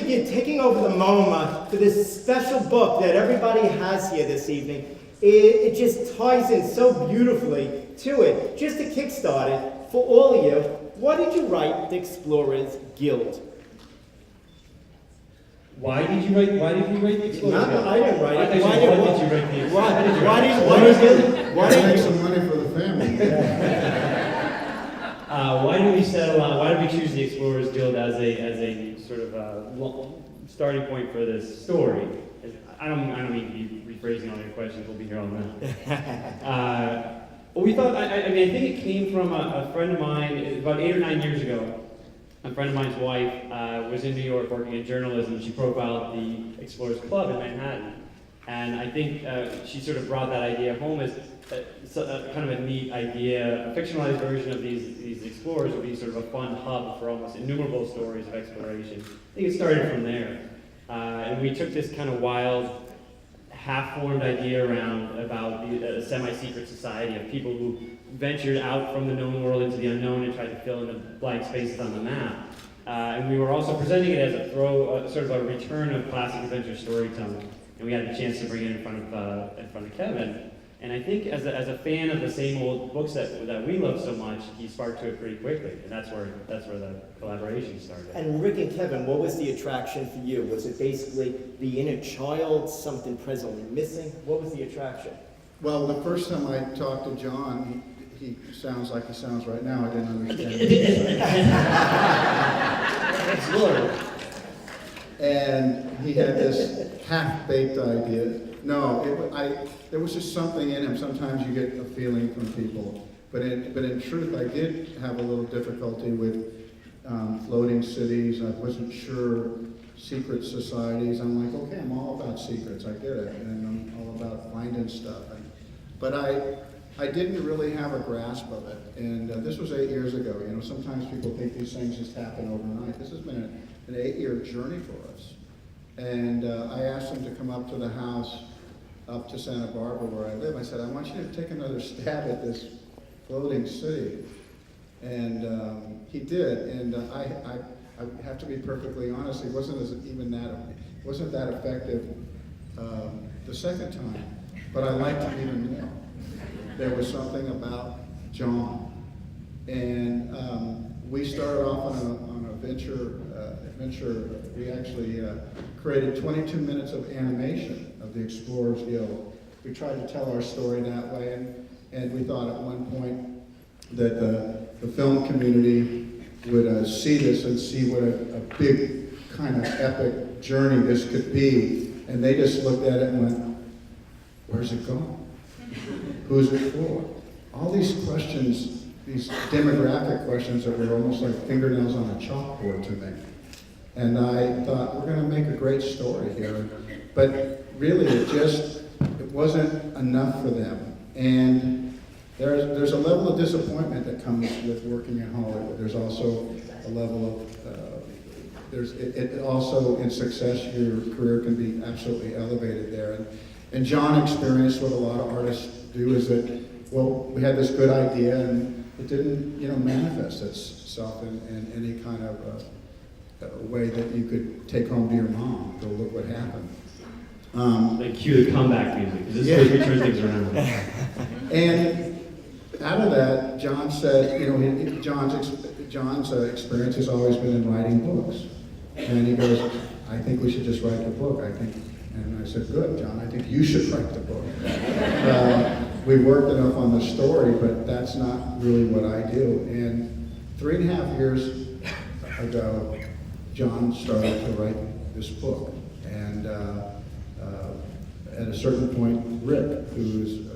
figured taking over the MoMA for this special book that everybody has here this evening, it just ties in so beautifully to it. Just to kickstart it, for all of you, why did you write The Explorers Guild? Why did you write The Explorers Guild? I didn't write it. Why did you write The Explorers Guild? Why did make some money for the family? Why did we settle on? Why did we choose The Explorers Guild as a sort of starting point for this story? I don't mean to be rephrasing all your questions. We'll be here all night. Well, we thought. I mean, I think it came from a friend of mine about 8 or 9 years ago. A friend of mine's wife was in New York working in journalism. She profiled the Explorers Club in Manhattan, and I think she sort of brought that idea home as kind of a neat idea. A fictionalized version of these explorers would be sort of a fun hub for almost innumerable stories of exploration. I think it started from there, and we took this kind of wild, half-formed idea around about a semi-secret society of people who ventured out from the known world into the unknown and tried to fill in the blank spaces on the map. And we were also presenting it as sort of a return of classic adventure storytelling. And we had the chance to bring it in front of Kevin. And I think as a fan of the same old books that we love so much, he sparked to it pretty quickly. And that's where the collaboration started. And Rick and Kevin, what was the attraction for you? Was it basically the inner child, something presently missing? What was the attraction? Well, the first time I talked to John, he sounds like he sounds right now. I didn't understand it. And he had this half-baked idea. No, there was just something in him. Sometimes you get a feeling from people. But in truth, I did have a little difficulty with floating cities. I wasn't sure secret societies. I'm like, okay, I'm all about secrets. I get it. And I'm all about finding stuff. But I didn't really have a grasp of it. And this was 8 years ago. You know, sometimes people think these things just happen overnight. This has been an 8-year journey for us. And I asked him to come up to the house up to Santa Barbara where I live. I said, I want you to take another stab at this floating city. And he did. And I have to be perfectly honest, it wasn't that effective the second time, but I liked it even more. There was something about John. And we started off on a venture. We actually created 22 minutes of animation of the Explorers Guild. We tried to tell our story that way, and we thought at one point that the film community would see this and see what a big kind of epic journey this could be. And they just looked at it and went, where's it going? Who's it for? All these questions, these demographic questions that were almost like fingernails on a chalkboard to me. And I thought, we're going to make a great story here. But really, it wasn't enough for them. And there's a level of disappointment that comes with working in Hollywood. There's also a level of, also in success, your career can be absolutely elevated there. And John experienced what a lot of artists do is that, well, we had this good idea and it didn't, manifest itself in any kind of way that you could take home to your mom. Go look what happened. Like cue the comeback music, because this is turn things around. And out of that, John said, John's experience has always been in writing books. And he goes, I think we should just write the book. And I said, good, John, I think you should write the book. We worked enough on the story, but that's not really what I do. And 3.5 years ago, John started to write this book. And at a certain point, Rick, who's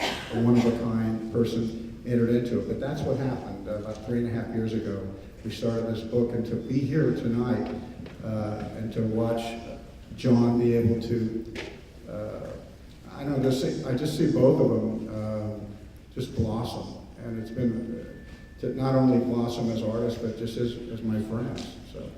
a one-of-a-kind person, entered into it. But that's what happened about 3.5 years ago. We started this book, and to be here tonight and to watch John be able to, I just see both of them just blossom. And it's been to not only blossom as artists, but just as my friends. So.